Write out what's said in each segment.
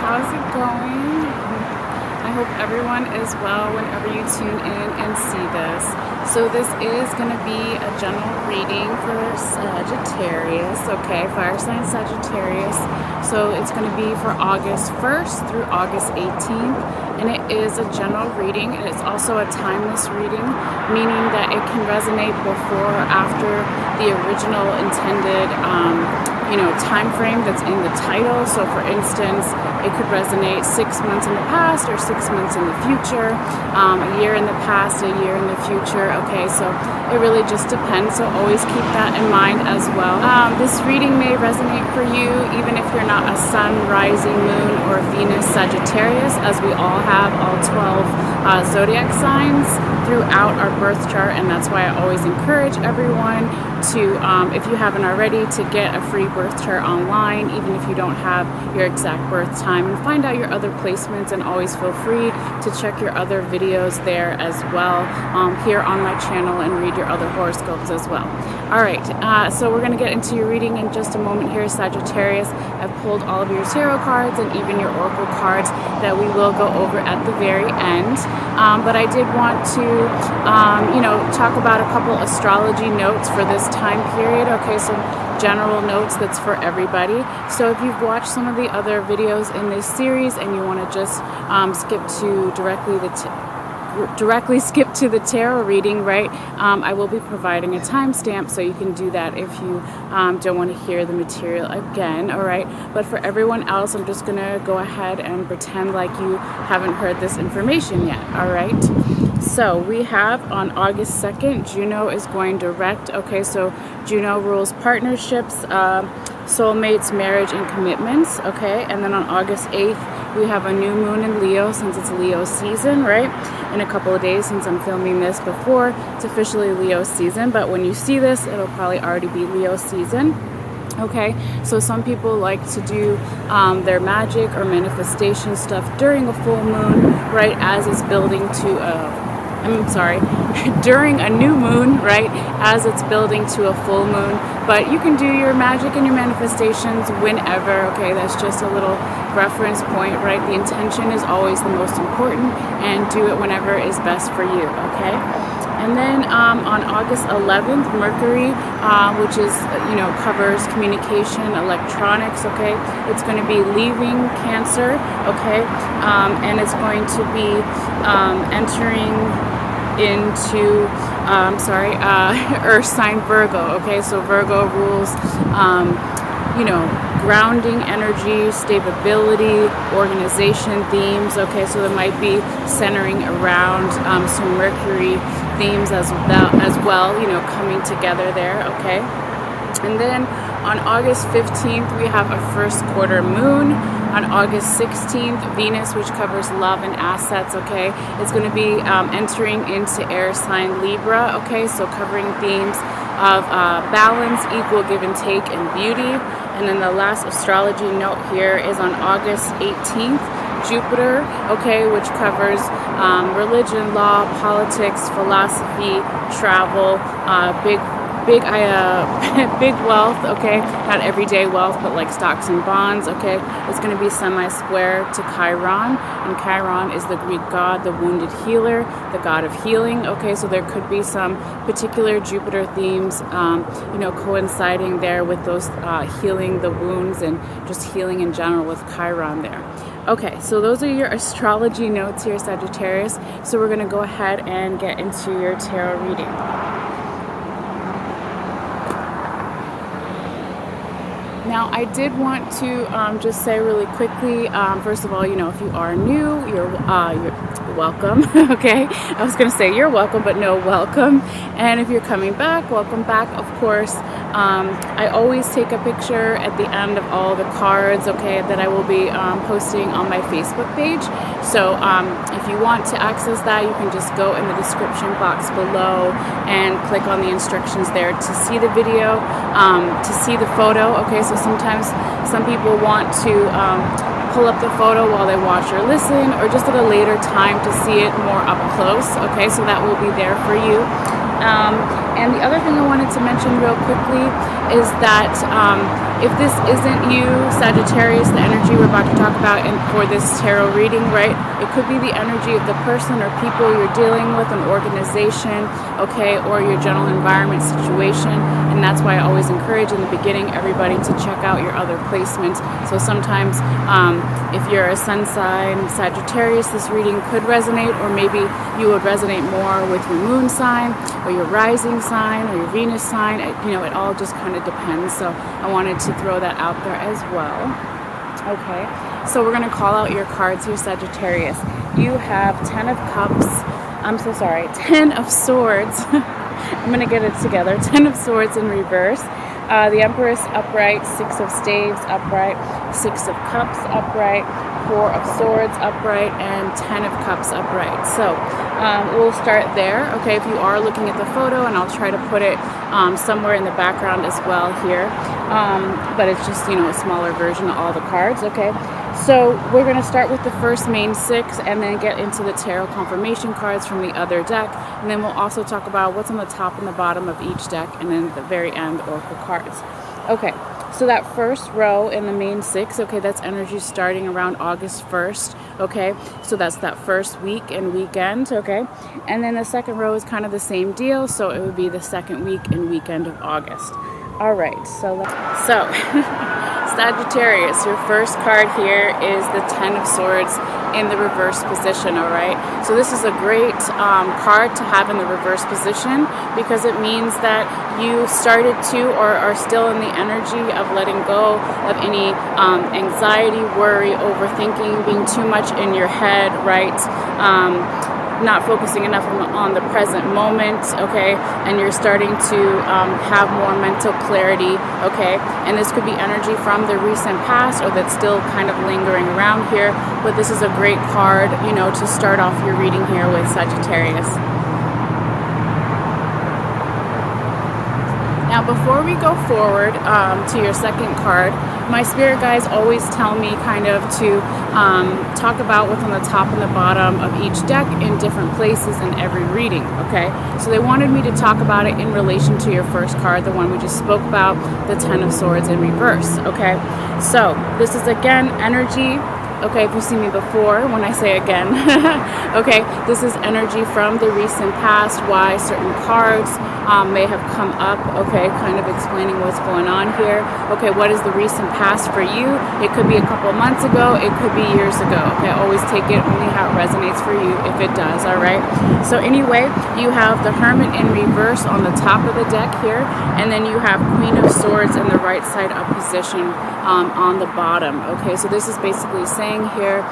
how's it going? I hope everyone is well whenever you tune in and see this. So this is going to be a general reading for Sagittarius, okay? Fire sign Sagittarius. So it's going to be for August 1st through August 18th. And it is a general reading. And it's also a timeless reading, meaning that it can resonate before or after the original intended time frame that's in the title. So for instance, it could resonate 6 months in the past or 6 months in the future, a year in the past, a year in the future. Okay, so it really just depends. So always keep that in mind as well. This reading may resonate for you even if you're not a sun, rising, moon, or Venus Sagittarius, as we all have all 12 zodiac signs throughout our birth chart. And that's why I always encourage everyone to, if you haven't already, to get a free birth chart online, even if you don't have your exact birth time, and find out your other placements. And always feel free to check your other videos there as well, here on my channel, and read your other horoscopes as well. All right, so we're going to get into your reading in just a moment here, Sagittarius. I've pulled all of your tarot cards and even your oracle cards that we will go over at the very end. But I did want to, talk about a couple astrology notes for this time period. Okay, so general notes that's for everybody. So if you've watched some of the other videos in this series and you want to just directly skip to the tarot reading, right? I will be providing a timestamp, so you can do that if you don't want to hear the material again, all right? But for everyone else, I'm just going to go ahead and pretend like you haven't heard this information yet, all right? So we have on August 2nd, Juno is going direct. Okay, so Juno rules partnerships, soulmates, marriage, and commitments. Okay, and then on August 8th, we have a new moon in Leo, since it's Leo season, right? In a couple of days, since I'm filming this before it's officially Leo season, but when you see this, it'll probably already be Leo season. Okay, so some people like to do their magic or manifestation stuff during a full moon, right, as it's building to during a new moon, right, as it's building to a full moon. But you can do your magic and your manifestations whenever, okay? That's just a little reference point, right? The intention is always the most important, and do it whenever is best for you, okay? And then on August 11th, Mercury, which is, covers communication, electronics, okay? It's going to be leaving Cancer, okay? And it's going to be entering into, Earth sign Virgo, okay? So Virgo rules, grounding energy, stability, organization themes, okay? So it might be centering around some Mercury themes as well, coming together there, okay? And then on August 15th, we have a first quarter moon. On August 16th, Venus, which covers love and assets, okay, is going to be entering into air sign Libra, okay, so covering themes of balance, equal give and take, and beauty. And then the last astrology note here is on August 18th, Jupiter, okay, which covers religion, law, politics, philosophy, travel, big wealth, okay, not everyday wealth, but like stocks and bonds, okay. It's going to be semi-square to Chiron, and Chiron is the Greek god, the wounded healer, the god of healing, okay. So there could be some particular Jupiter themes, coinciding there with those healing the wounds and just healing in general with Chiron there. Okay, so those are your astrology notes here, Sagittarius. So we're going to go ahead and get into your tarot reading. Now, I did want to just say really quickly, first of all, if you are new, you're welcome, okay? I was going to say you're welcome, but no, welcome. And if you're coming back, welcome back, of course. I always take a picture at the end of all the cards, okay, that I will be posting on my Facebook page. So if you want to access that, you can just go in the description box below and click on the instructions there to see the video, to see the photo, okay? So sometimes some people want to pull up the photo while they watch or listen, or just at a later time to see it more up close, okay? So that will be there for you. And the other thing I wanted to mention real quickly is that if this isn't you, Sagittarius, the energy we're about to talk about for this tarot reading, right? It could be the energy of the person or people you're dealing with, an organization, okay, or your general environment situation. And that's why I always encourage in the beginning everybody to check out your other placements. So sometimes if you're a sun sign Sagittarius, this reading could resonate, or maybe you would resonate more with your moon sign or your rising sign or your Venus sign. You know, it all just kind of depends. So I wanted to throw that out there as well. Okay, so we're going to call out your cards here, Sagittarius. You have 10 of Cups. I'm so sorry, 10 of Swords. I'm going to get it together. 10 of Swords in reverse. The Empress upright, 6 of Staves upright, 6 of Cups upright, 4 of Swords upright, and 10 of Cups upright. So we'll start there. Okay, if you are looking at the photo, and I'll try to put it somewhere in the background as well here. But it's just, you know, a smaller version of all the cards. Okay, so we're going to start with the first main 6 and then get into the tarot confirmation cards from the other deck. And then we'll also talk about what's on the top and the bottom of each deck, and then at the very end, oracle cards. Okay, so that first row in the main 6, okay, that's energy starting around August 1st, okay? So that's that first week and weekend, okay? And then the second row is kind of the same deal, so it would be the second week and weekend of August. All right, so Sagittarius, your first card here is the 10 of Swords in the reverse position, all right? So this is a great card to have in the reverse position because it means that you started to or are still in the energy of letting go of any anxiety, worry, overthinking, being too much in your head, right? Not focusing enough on the present moment, okay, and you're starting to have more mental clarity, okay, and this could be energy from the recent past or that's still kind of lingering around here, but this is a great card, you know, to start off your reading here with Sagittarius. Now, before we go forward to your second card, my spirit guides always tell me kind of to talk about what's on the top and the bottom of each deck in different places in every reading, okay? So they wanted me to talk about it in relation to your first card, the one we just spoke about, the 10 of Swords in reverse, okay? So this is, again, energy. Okay, if you see me before, when I say again, okay, this is energy from the recent past, why certain cards may have come up, okay, kind of explaining what's going on here. Okay, what is the recent past for you? It could be a couple months ago, it could be years ago, okay, always take it only how it resonates for you, if it does, all right? So anyway, you have the Hermit in reverse on the top of the deck here, and then you have Queen of Swords in the right side up position on the bottom, okay? So this is basically saying here,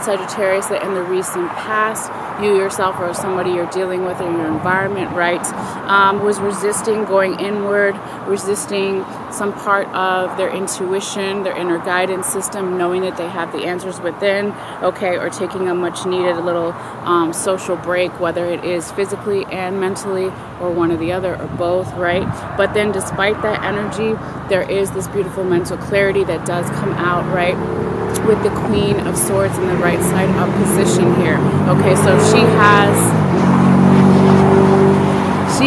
Sagittarius, that in the recent past, you yourself or somebody you're dealing with in your environment, right, was resisting going inward, resisting some part of their intuition, their inner guidance system, knowing that they have the answers within, okay, or taking a much needed little social break, whether it is physically and mentally, or one or the other, or both, right? But then despite that energy, there is this beautiful mental clarity that does come out, right, with the Queen of Swords in the right side up position here. Okay, so she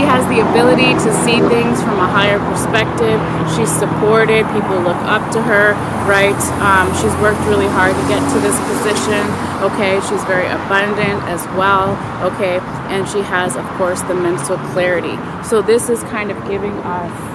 has the ability to see things from a higher perspective. She's supported. People look up to her, right? She's worked really hard to get to this position. Okay, she's very abundant as well. Okay, and she has, of course, the mental clarity. So this is kind of giving us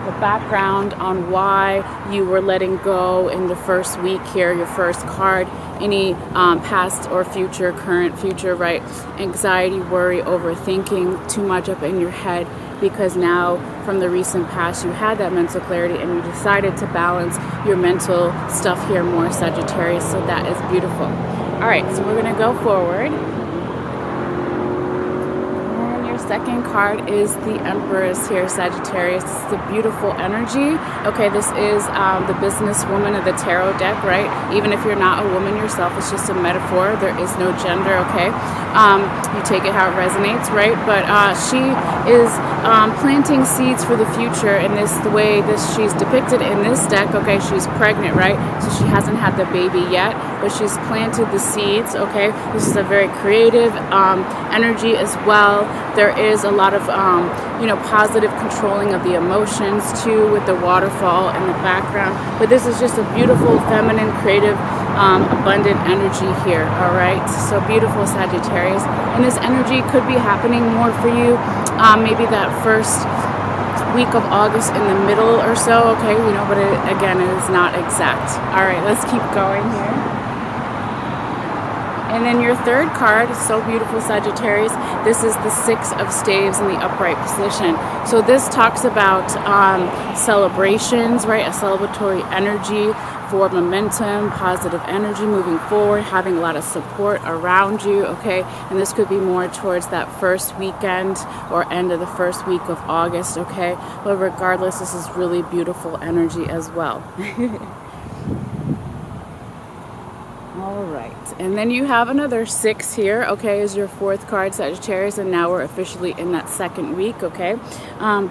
the background on why you were letting go in the first week here, your first card, any past or future, current, future, right? Anxiety, worry, overthinking, too much up in your head, because now from the recent past you had that mental clarity and you decided to balance your mental stuff here more, Sagittarius. So that is beautiful. All right, so we're going to go forward. Second card is the Empress here, Sagittarius. This is the beautiful energy. Okay, this is the businesswoman of the tarot deck, right? Even if you're not a woman yourself, it's just a metaphor. There is no gender, okay? You take it how it resonates, right? But she is planting seeds for the future in this, the way this she's depicted in this deck. Okay, she's pregnant, right? So she hasn't had the baby yet, but she's planted the seeds, okay? This is a very creative energy as well. There is a lot of, you know, positive controlling of the emotions too, with the waterfall in the background. But this is just a beautiful, feminine, creative, abundant energy here, all right? So beautiful, Sagittarius. And this energy could be happening more for you, maybe that first week of August in the middle or so, okay, you know, but again, it is not exact. All right, let's keep going here. And then your third card is so beautiful, Sagittarius. This is the Six of Staves in the upright position. So this talks about celebrations, right? A celebratory energy for momentum, positive energy moving forward, having a lot of support around you, okay? And this could be more towards that first weekend or end of the first week of August, okay? But regardless, this is really beautiful energy as well. All right, and then you have another 6 here, okay, is your fourth card, Sagittarius, and now we're officially in that second week, okay?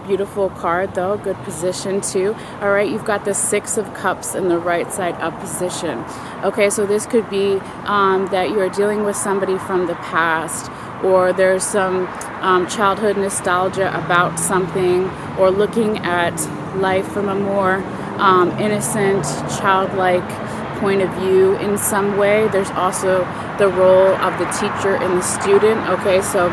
Beautiful card, though, good position, too. All right, you've got the 6 of Cups in the right side up position. Okay, so this could be that you're dealing with somebody from the past, or there's some childhood nostalgia about something, or looking at life from a more innocent, childlike point of view in some way. There's also the role of the teacher and the student, okay? So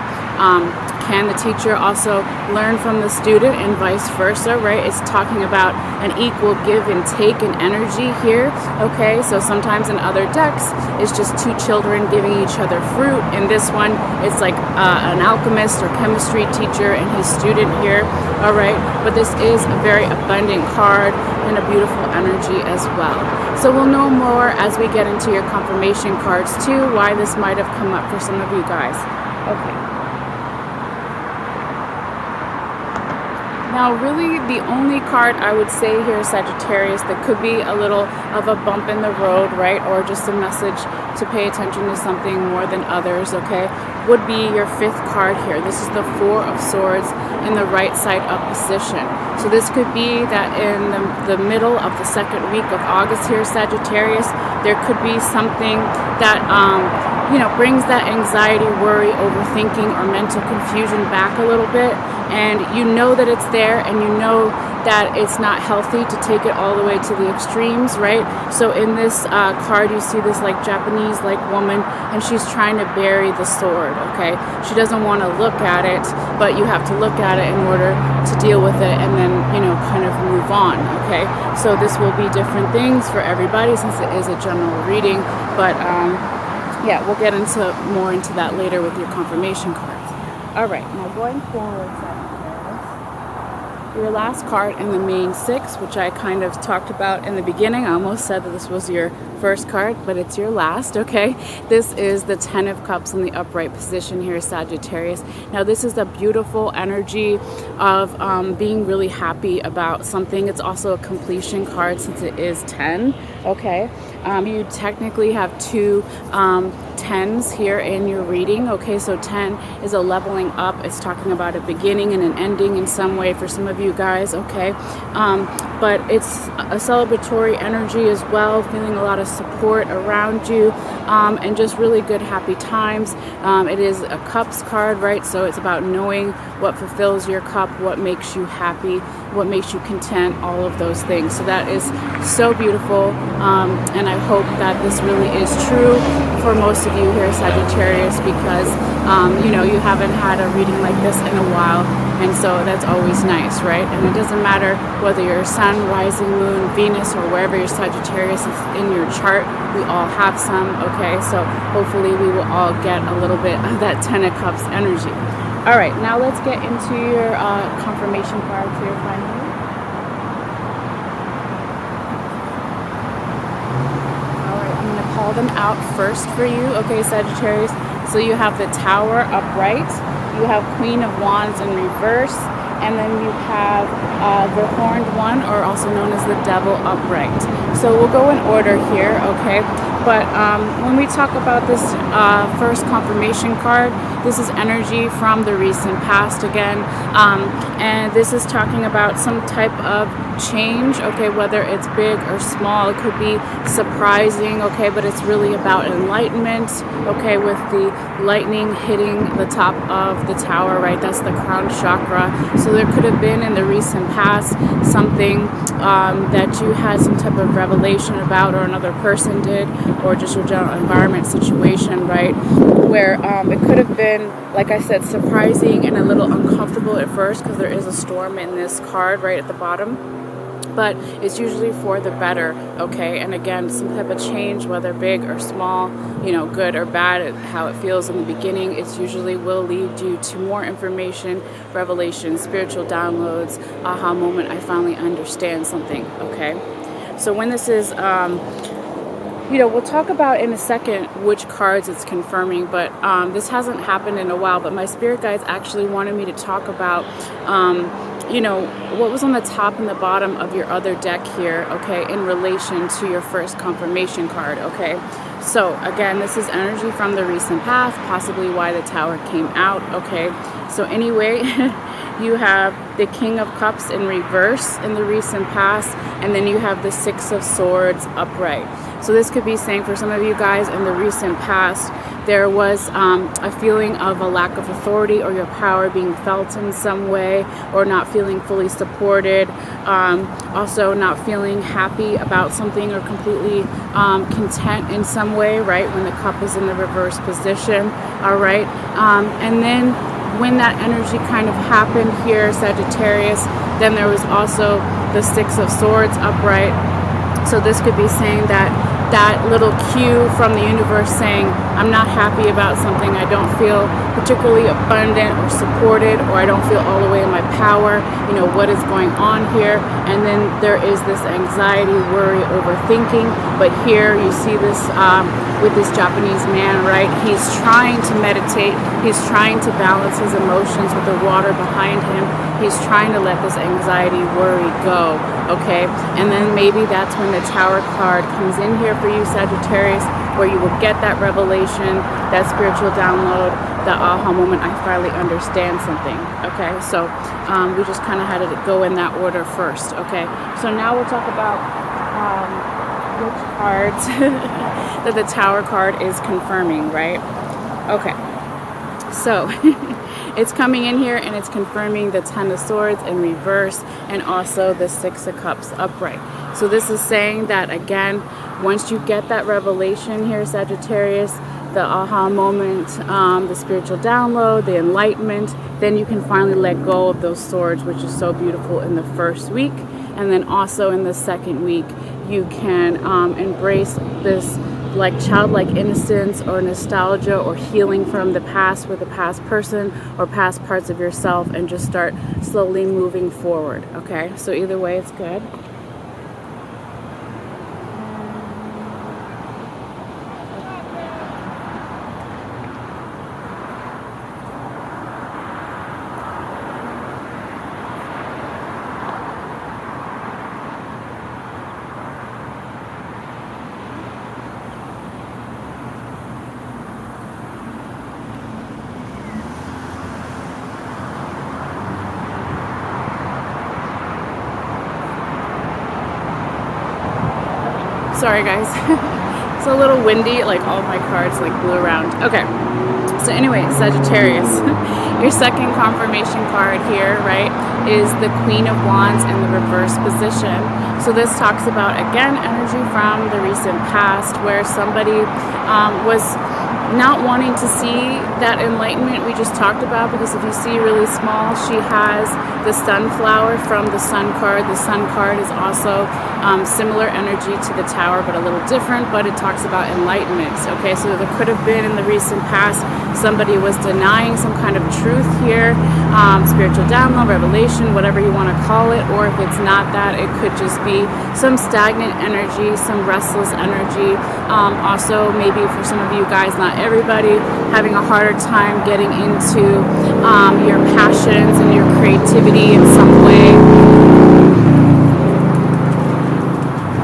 can the teacher also learn from the student and vice versa, right? It's talking about an equal give and take in energy here, okay? So sometimes in other decks, it's just two children giving each other fruit. In this one, it's like an alchemist or chemistry teacher and his student here, all right? But this is a very abundant card and a beautiful energy as well. So we'll know more as we get into your confirmation cards too, why this might have come up for some of you guys. Okay. Now, really, the only card I would say here, Sagittarius, that could be a little of a bump in the road, right, or just a message to pay attention to something more than others, okay, would be your 5th card here. This is the 4 of Swords in the right side up position. So this could be that in the middle of the second week of August here, Sagittarius, there could be something that, you know, brings that anxiety, worry, overthinking, or mental confusion back a little bit. And you know that it's there, and you know that it's not healthy to take it all the way to the extremes, right? So in this card, you see this like Japanese-like woman, and she's trying to bury the sword, okay? She doesn't want to look at it, but you have to look at it in order to deal with it and then, you know, kind of move on, okay? So this will be different things for everybody since it is a general reading, but yeah, we'll get into more into that later with your confirmation cards. All right, now going forward, your last card in the main 6, which I kind of talked about in the beginning. I almost said that this was your first card, but it's your last, okay? This is the 10 of Cups in the upright position here, Sagittarius. Now, this is a beautiful energy of being really happy about something. It's also a completion card since it is 10, okay? You technically have 2 10s here in your reading, okay? So 10 is a leveling up. It's talking about a beginning and an ending in some way for some of you guys, okay? But it's a celebratory energy as well, feeling a lot of support around you, and just really good, happy times. It is a Cups card, right? So it's about knowing what fulfills your cup, what makes you happy, what makes you content, all of those things. So that is so beautiful, and I hope that this really is true for most of you here, Sagittarius, because you know, you haven't had a reading like this in a while, and so that's always nice, right? And it doesn't matter whether you're Sun, Rising, Moon, Venus, or wherever your Sagittarius is in your chart. We all have some, okay? So hopefully we will all get a little bit of that 10 of Cups energy. All right, now let's get into your confirmation cards here finally. All right, I'm going to call them out first for you, okay, Sagittarius? So you have the Tower upright, you have Queen of Wands in reverse, and then you have the Horned One, or also known as the Devil upright. So we'll go in order here, okay? But when we talk about this first confirmation card, this is energy from the recent past again. And this is talking about some type of change, okay, whether it's big or small. It could be surprising, okay, but it's really about enlightenment, okay, with the lightning hitting the top of the tower, right? That's the crown chakra. So there could have been in the recent past something that you had some type of revelation about, or another person did, or just your general environment situation, right? Where it could have been, like I said, surprising and a little uncomfortable at first, because there is a storm in this card right at the bottom. But it's usually for the better, okay? And again, some type of change, whether big or small, you know, good or bad, how it feels in the beginning, it usually will lead you to more information, revelation, spiritual downloads, aha moment, I finally understand something, okay? So when this is, you know, we'll talk about in a second which cards it's confirming, but this hasn't happened in a while, but my spirit guides actually wanted me to talk about, you know, what was on the top and the bottom of your other deck here, okay, in relation to your first confirmation card, okay? So again, this is energy from the recent past, possibly why the tower came out, okay? So anyway, you have the King of Cups in reverse in the recent past, and then you have the Six of Swords upright. So this could be saying for some of you guys in the recent past, there was a feeling of a lack of authority or your power being felt in some way, or not feeling fully supported, also not feeling happy about something, or completely content in some way, right, when the cup is in the reverse position, all right? And then when that energy kind of happened here, Sagittarius, then there was also the Six of Swords upright. So this could be saying that that little cue from the universe saying, I'm not happy about something, I don't feel particularly abundant or supported, or I don't feel all the way in my power, you know, what is going on here? And then there is this anxiety, worry, overthinking. But here you see this with this Japanese man, right? He's trying to meditate, he's trying to balance his emotions with the water behind him. He's trying to let this anxiety, worry go, okay? And then maybe that's when the Tower card comes in here for you, Sagittarius, where you will get that revelation, that spiritual download, the aha moment, I finally understand something, okay? So we just kind of had to go in that order first, okay? So now we'll talk about which cards that the Tower card is confirming, right? Okay, so it's coming in here and it's confirming the Ten of Swords in reverse, and also the Six of Cups upright. So this is saying that, again, once you get that revelation here, Sagittarius, the aha moment, the spiritual download, the enlightenment, then you can finally let go of those swords, which is so beautiful in the first week. And then also in the second week, you can embrace this like childlike innocence or nostalgia or healing from the past with a past person or past parts of yourself, and just start slowly moving forward, okay? So either way, it's good. Sorry guys, it's a little windy, like all my cards like blew around. Okay, so anyway, Sagittarius, your second confirmation card here, right, is the Queen of Wands in the reverse position. So this talks about, again, energy from the recent past, where somebody was not wanting to see that enlightenment we just talked about, because if you see really small, she has the sunflower from the Sun card. The Sun card is also similar energy to the Tower, but a little different, but it talks about enlightenment, okay? So there could have been in the recent past, somebody was denying some kind of truth here, spiritual download, revelation, whatever you want to call it, or if it's not that, it could just be some stagnant energy, some restless energy. Also, maybe for some of you guys, not everybody, having a harder time getting into your passions and your creativity in some way,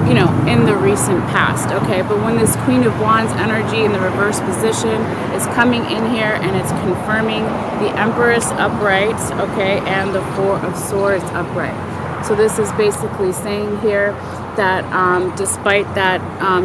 you know, in the recent past, okay? But when this Queen of Wands energy in the reverse position is coming in here and it's confirming the Empress upright, okay, and the Four of Swords upright. So this is basically saying here that despite that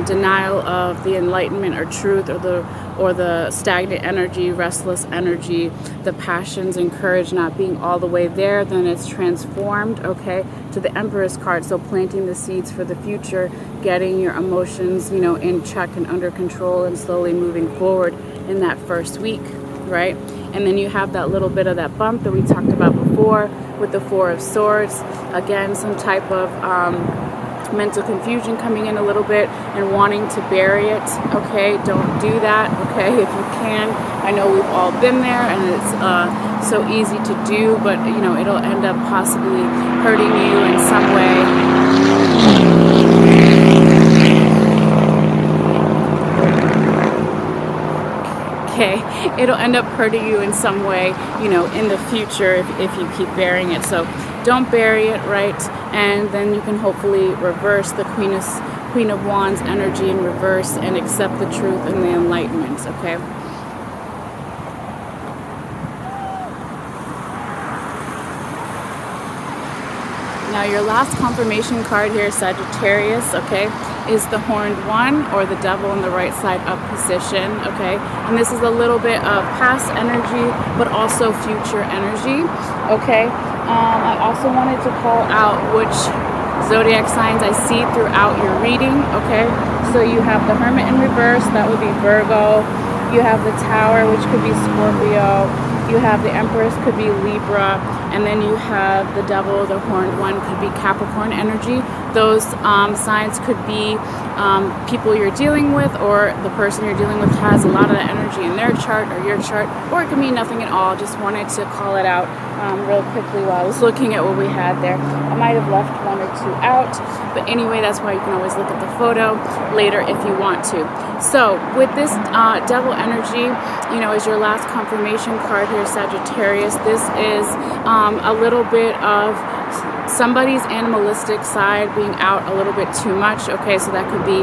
denial of the enlightenment or truth, or the stagnant energy, restless energy, the passions and courage not being all the way there, then it's transformed, okay, to the Empress card. So planting the seeds for the future, getting your emotions, you know, in check and under control, and slowly moving forward in that first week, right? And then you have that little bit of that bump that we talked about before with the Four of Swords. Again, some type of mental confusion coming in a little bit and wanting to bury it, okay? Don't do that, okay, if you can. I know we've all been there, and it's so easy to do, but you know, it'll end up possibly hurting you in some way. Okay, it'll end up hurting you in some way, you know, in the future if you keep burying it. So don't bury it, right? And then you can hopefully reverse the Queen of Wands energy in reverse and accept the truth and the enlightenment, okay? Now your last confirmation card here, Sagittarius, okay, is the Horned One, or the Devil in the right side up position, okay? And this is a little bit of past energy, but also future energy, okay? I also wanted to call out which zodiac signs I see throughout your reading, okay? So you have the Hermit in reverse, that would be Virgo. You have the Tower, which could be Scorpio. You have the Empress, could be Libra. And then you have the Devil, the Horned One, could be Capricorn energy. Those signs could be people you're dealing with, or the person you're dealing with has a lot of that energy in their chart or your chart, or it could mean nothing at all. Just wanted to call it out real quickly while I was looking at what we had there. I might have left one or two out, but anyway, that's why you can always look at the photo later if you want to. So with this Devil energy, you know, as your last confirmation card here, Sagittarius, this is a little bit of somebody's animalistic side being out a little bit too much, okay? So that could be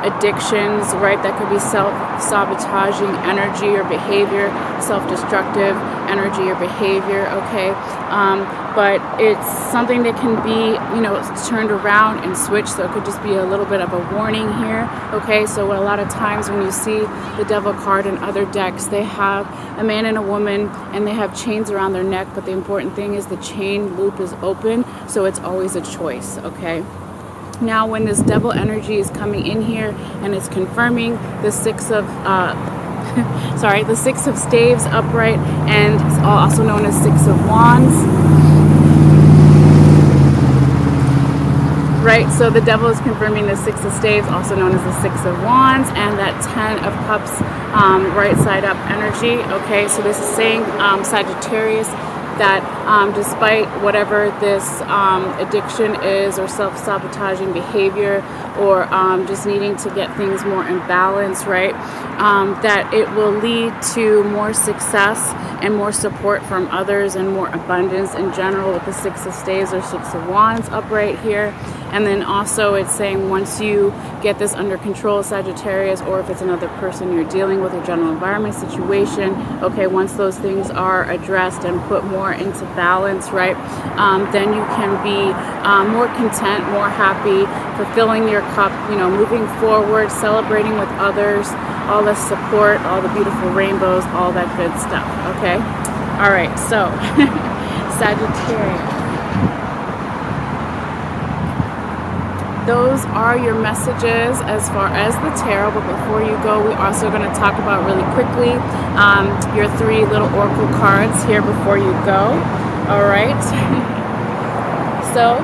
addictions, right? That could be self-sabotaging energy or behavior, self-destructive energy or behavior, okay? But it's something that can be, you know, turned around and switched, so it could just be a little bit of a warning here, okay? So a lot of times when you see the Devil card in other decks, they have a man and a woman, and they have chains around their neck, but the important thing is the chain loop is open, so it's always a choice, okay? Now when this Devil energy is coming in here and it's confirming the Six of the Six of Staves upright, and also known as Six of Wands, right? So the Devil is confirming the Six of Staves, also known as the Six of Wands, and that Ten of Cups right side up energy, okay? So this is saying, Sagittarius, that despite whatever this addiction is, or self-sabotaging behavior, or just needing to get things more in balance, right, that it will lead to more success and more support from others and more abundance in general with the Six of Staves or Six of Wands upright here. And then also it's saying once you get this under control, Sagittarius, or if it's another person you're dealing with, a general environment situation, okay, once those things are addressed and put more into balance, right, then you can be more content, more happy, fulfilling your cup, you know, moving forward, celebrating with others, all the support, all the beautiful rainbows, all that good stuff, okay? All right, so Sagittarius. Those are your messages as far as the tarot, but before you go, we're also going to talk about really quickly your three little oracle cards here before you go. All right. So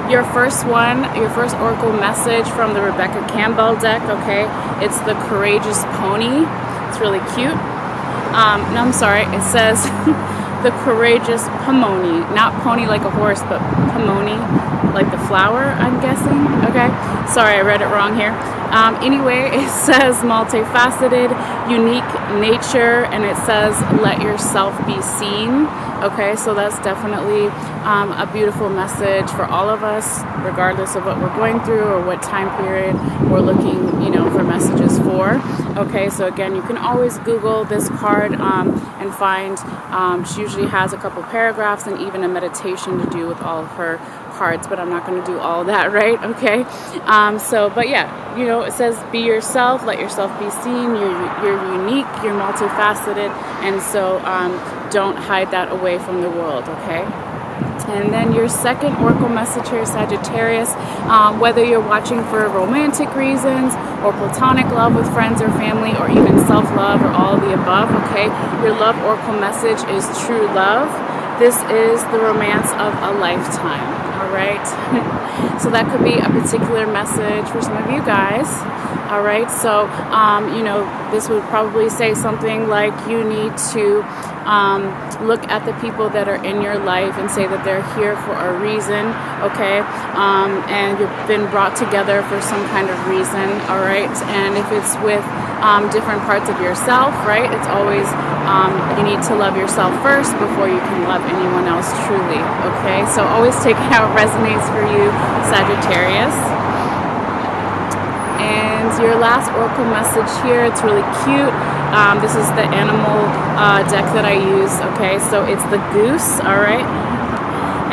your first one, your first oracle message from the Rebecca Campbell deck, okay, it's the Courageous Pony. It's really cute. No, I'm sorry, it says the Courageous Pomoni, not pony like a horse, but pomoni like the flower, I'm guessing. Okay, sorry, I read it wrong here. Anyway, it says multifaceted, unique nature, and it says let yourself be seen. Okay, so that's definitely a beautiful message for all of us, regardless of what we're going through or what time period we're looking, for messages for. Okay, so again, you can always Google this card and find, she usually has a couple paragraphs and even a meditation to do with all of her cards, but I'm not going to do all that, right? Okay, but yeah, it says be yourself, let yourself be seen. You're unique, you're multifaceted, and so don't hide that away from the world. Okay. And then your second oracle message here, Sagittarius, whether you're watching for romantic reasons or platonic love with friends or family or even self-love or all of the above, okay, your love oracle message is true love. This is the romance of a lifetime, all right? So that could be a particular message for some of you guys, all right? So, this would probably say something like you need to look at the people that are in your life and say that they're here for a reason, okay? And you've been brought together for some kind of reason, all right? And if it's with different parts of yourself, right? It's always, you need to love yourself first before you can love anyone else truly, okay? So always take how it resonates for you, Sagittarius. And your last oracle message here, it's really cute. This is the animal deck that I use, okay? So it's the goose, all right?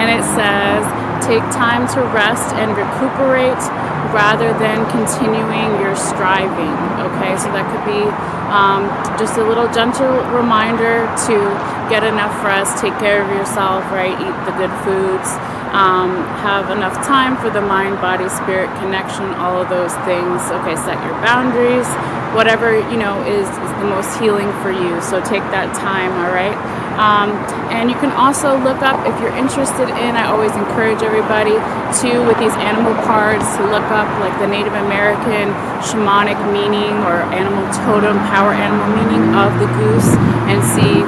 And it says, take time to rest and recuperate rather than continuing your striving, okay? So that could be just a little gentle reminder to get enough rest, take care of yourself, right? Eat the good foods, have enough time for the mind, body, spirit connection, all of those things. Okay, set your boundaries, whatever, is the most healing for you. So take that time, all right? And you can also look up, if you're interested in, I always encourage everybody to, with these animal cards, to look up like the Native American shamanic meaning or animal totem, power animal meaning of the goose, and see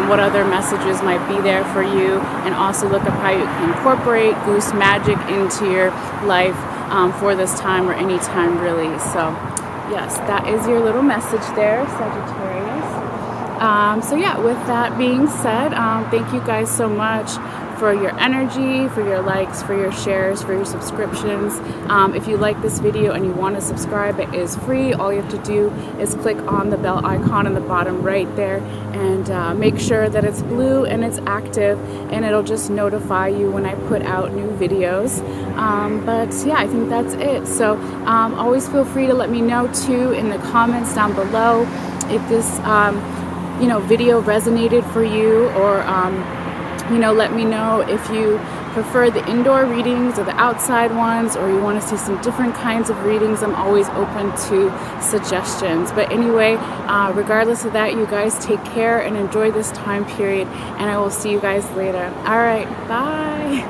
what other messages might be there for you. And also look up how you can incorporate goose magic into your life for this time or any time really. So yes, that is your little message there, Sagittarius. So yeah, with that being said, thank you guys so much for your energy, for your likes, for your shares, for your subscriptions. If you like this video and you want to subscribe, it is free. All you have to do is click on the bell icon in the bottom right there and make sure that it's blue and it's active, and it'll just notify you when I put out new videos. But yeah, I think that's it. So always feel free to let me know too in the comments down below if this video resonated for you, or let me know if you prefer the indoor readings or the outside ones, or you want to see some different kinds of readings. I'm always open to suggestions. But anyway, regardless of that, you guys take care and enjoy this time period, and I will see you guys later. All right, bye.